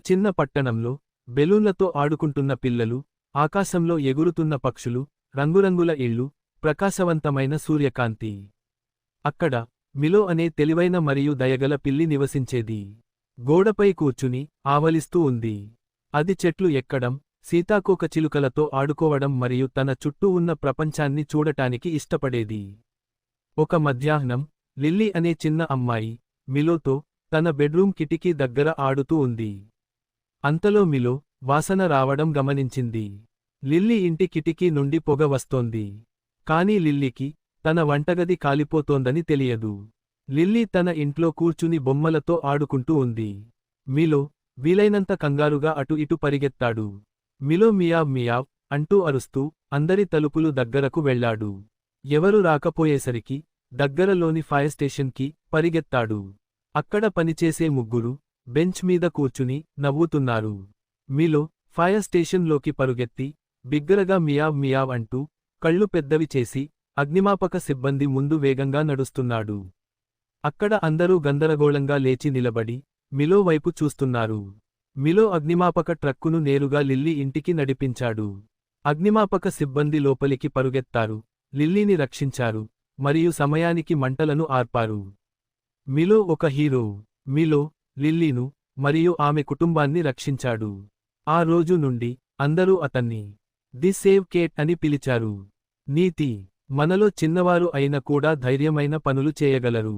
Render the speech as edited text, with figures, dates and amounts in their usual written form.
చిన్న పట్టణంలో బెలూన్లతో ఆడుకుంటున్న పిల్లలు, ఆకాశంలో ఎగురుతున్న పక్షులు, రంగురంగుల ఇళ్ళు, ప్రకాశవంతమైన సూర్యకాంతి. అక్కడ మిలో అనే తెలివైన మరియు దయగల పిల్లి నివసించేది. గోడపై కూర్చుని ఆవలిస్తూ ఉంది. అది చెట్లు ఎక్కడం, సీతాకోకచిలుకలతో ఆడుకోవడం మరియు తన చుట్టూ ఉన్న ప్రపంచాన్ని చూడటానికి ఇష్టపడేది. ఒక మధ్యాహ్నం లిల్లీ అనే చిన్న అమ్మాయి మిలోతో తన బెడ్రూమ్ కిటికీ దగ్గర ఆడుతూ ఉంది. అంతలో మిలో వాసన రావడం గమనించింది. లిల్లీ ఇంటి కిటికీ నుండి పొగ వస్తోంది. కాని లిల్లీకి తన వంటగది కాలిపోతోందని తెలియదు. లిల్లీ తన ఇంట్లో కూర్చుని బొమ్మలతో ఆడుకుంటూ ఉంది. మిలో వీలైనంత కంగారుగా అటు ఇటు పరిగెత్తాడు. మిలో మియావ్ మియావ్ అంటూ అరుస్తూ అందరి తలుపులు దగ్గరకు వెళ్లాడు. ఎవరు రాకపోయేసరికి దగ్గరలోని ఫైర్ స్టేషన్కి పరిగెత్తాడు. అక్కడ పనిచేసే ముగ్గురు బెంచ్ మీద కూర్చుని నవ్వుతున్నారు. మిలో ఫైర్ స్టేషన్లోకి పరుగెత్తి బిగ్గరగా మియావ్ మియావ్ అంటూ కళ్ళు పెద్దవి చేసి అగ్నిమాపక సిబ్బంది ముందు వేగంగా నడుస్తున్నాడు. అక్కడ అందరూ గందరగోళంగా లేచి నిలబడి మిలో వైపు చూస్తున్నారు. మిలో అగ్నిమాపక ట్రక్కును నేరుగా లిల్లీ ఇంటికి నడిపించాడు. అగ్నిమాపక సిబ్బంది లోపలికి పరుగెత్తారు, లిల్లీని రక్షించారు మరియు సమయానికి మంటలను ఆర్పారు. మిలో ఒక హీరో. మిలో లిల్లీను మరియు ఆమె కుటుంబాన్ని రక్షించాడు. ఆ రోజు నుండి అందరూ అతన్ని ది సేవ్ కేట్ అని పిలిచారు. నీతి: మనలో చిన్నవారు అయిన కూడా ధైర్యమైన పనులు చేయగలరు.